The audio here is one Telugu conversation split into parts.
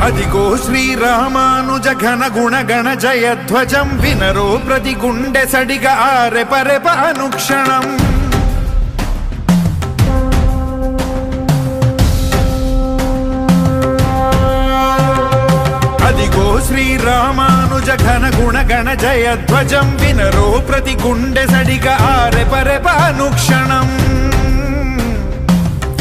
అదిగో శ్రీరామానుజ ఘన గుణ గణ జయధ్వజం వినరో ప్రతి గుండె సడిగా ఆరెపరెప అనుక్షణం. అదిగో శ్రీరామానుజ ఘన గుణ గణ జయధ్వజం వినరో ప్రతి గుండె సడిగా ఆరెపరెప అనుక్షణం.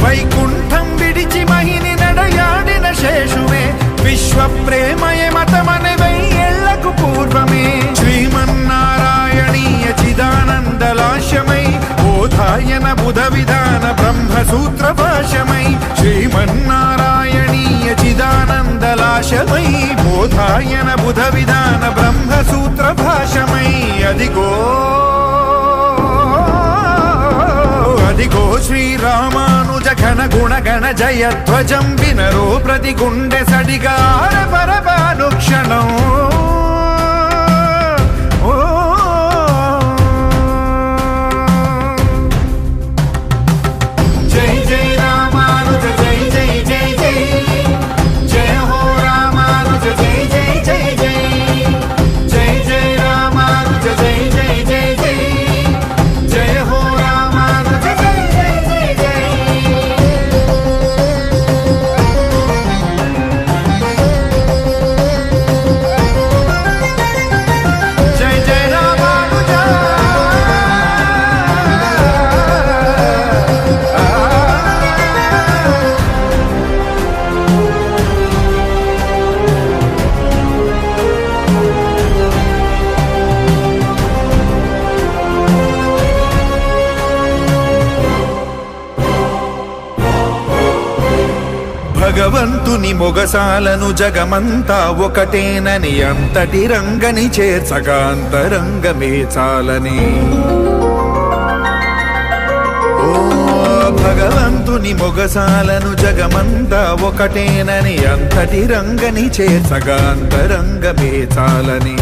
వైకుంఠం విడిచి మహిని నడయాడిన శేషువే విశ్వ ప్రేమయే మతమనే వెయ్యేళ్లకు పూర్వమే. శ్రీమన్నారాయణీయ చిదానందలాశమై బోధాయన బుధ విధాన బ్రహ్మసూత్ర భాషమై. శ్రీమన్నారాయణీయ చిదానందలాశమై బోధాయన బుధ విధాన బ్రహ్మసూత్ర భాషమై. అదిగో అదిగో శ్రీరామానుజ ఘన గుణ గణ జయధ్వజం వినరో ప్రతి గుండె సడిగా ఆరెపరెప అనుక్షణం. భగవంతుని మొగసాలను జగమంతా ఒకటేనని అంతటి రంగని చేర్చగా అంతరంగమే చాలని. ఓ భగవంతుని మొగసాలను జగమంతా ఒకటేనని అంతటి రంగని చేర్చగా అంతరంగమే చాలని.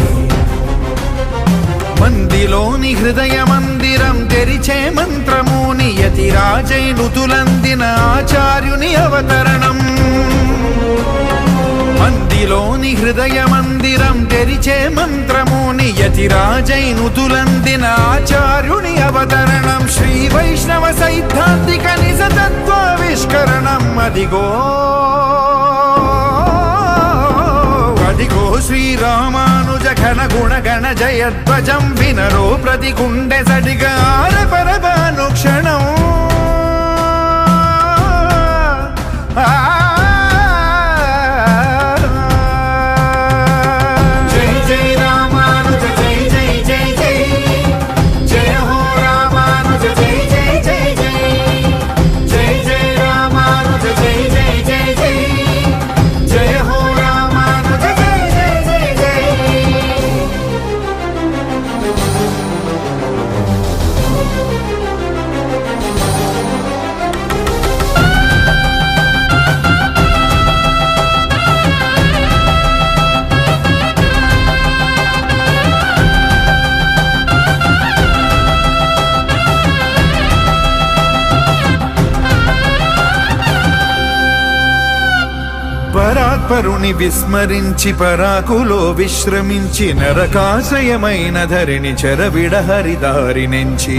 మందిలోని హృదయ మందిరం తెరిచే మంత్రముని యతిరాజై నుతులందిన ఆచార్యుని అవతరణం. మందిలోని హృదయ మందిరం తెరిచే మంత్రముని యతిరాజై నుతులందిన ఆచార్యుని అవతరణం. శ్రీ వైష్ణవ సైద్ధాంతిక నిజతత్వావిష్కరణం. అదిగో అదిగో శ్రీరామానుజ ఘన గుణ గణ జయధ్వజం వినరో ప్రతి గుండె సడిగా ఆరెపరెప అనుక్షణం. పరాత్పరుని విస్మరించి పరాకులో విశ్రమించి నరకాశయమైన ధరిని చెరవిడ హరిదారి నుంచి.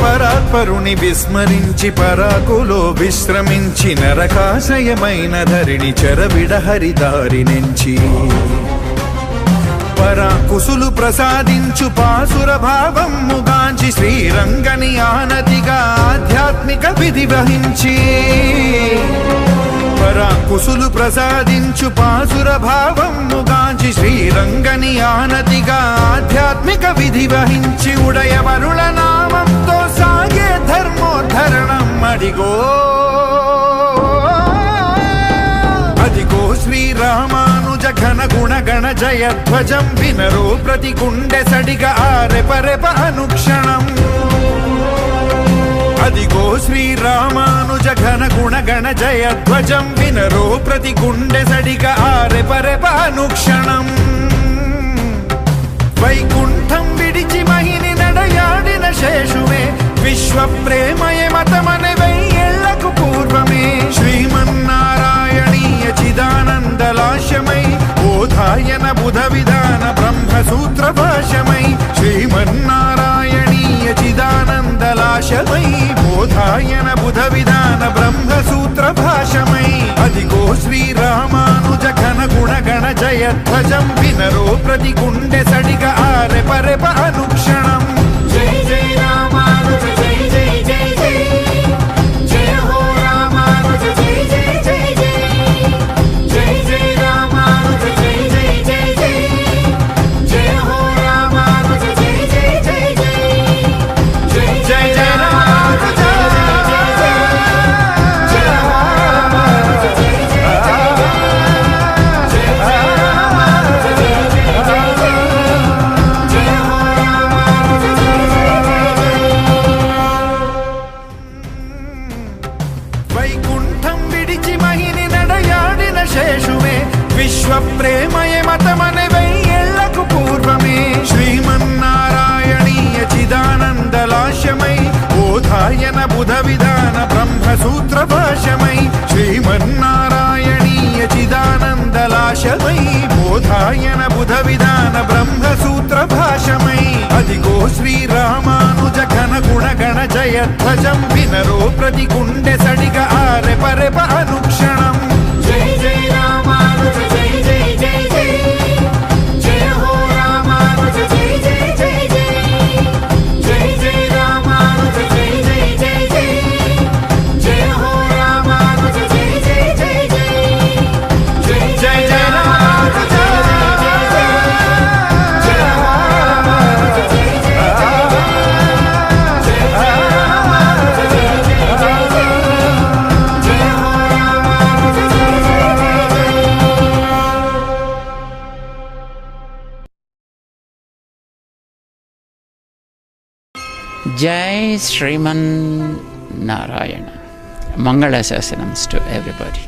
పరాత్పరుని విస్మరించి పరాకులో విశ్రమించి నరకాశయమైన ధరిని చెరవిడ హరిదారి నుంచి. పరాకుసులు ప్రసాదించు పాసుర భావముగాంచి శ్రీరంగని ఆనతిగా ఆధ్యాత్మిక విధి వహించి. పరాకుసులు ప్రసాదించు పాసుర భావముగాంచి శ్రీరంగని ఆనతిగా ఆధ్యాత్మిక విధి వహించి. ఉడయవరుల నామంతో సాగే ధర్మోద్ధరణం. అడిగో అదిగో శ్రీరామానుజ ఘన గుణ గణ జయధ్వజం వినరో ప్రతి గుండె సడిగా ఆరెపరెప అనుక్షణం. అదిగో శ్రీరామానుజ ఘన గుణ గణ జయధ్వజం వినరో ప్రతి గుండె సడిగా ఆరెపరెప అనుక్షణం. వైకుంఠం విడిచి మహిని నడయాడిన శేషువే విశ్వ ప్రేమయే మతమనే వెయ్యేళ్లకు పూర్వమే. జయధ్వజం వినరో ప్రతి గుండె సడిగ ఆరె పరెప అనుక్షణం. జై జై రామానుజ జై జై జై జై జయ హో రామానుజ జై జై జై జై జై జై రామానుజ జై జై జై జై జయ హో రామానుజ జై జై జై జై జై జయ జయ రామానుజ వైకుంఠం విడిచి మహిని నడయాడిన శేషువే విశ్వ ప్రేమయే మతమనే వెయ్యేళ్లకు పూర్వమే శ్రీమన్నారాయణీయ చిదానందలాశమై బోధాయన బుధ విధాన బ్రహ్మసూత్ర భాషమై శ్రీమన్నారాయణీయ చిదానందలాశమై బోధాయన బుధ విధాన బ్రహ్మసూత్ర భాషమై అదిగో శ్రీరామానుజ ఘన గుణగణ జయధ్వజం వినరో ప్రతి గుండె సడిగ ఆరె పరెప అనుక్షణం. జై జై రామానుజ జై జై జై జై జయ హో రామానుజ జై జై జై జై జై జై రామానుజ జై జై జై జై జయ హో రామానుజ జై జై జై జై జై జయ జయ రామానుజ జయ హో రామానుజ జై జై జై జై జయ రామానుజ జై జై జై జై జయ హో రామానుజ జై జై జై జై. Jai Sriman Narayana. Mangala Sasanams to everybody.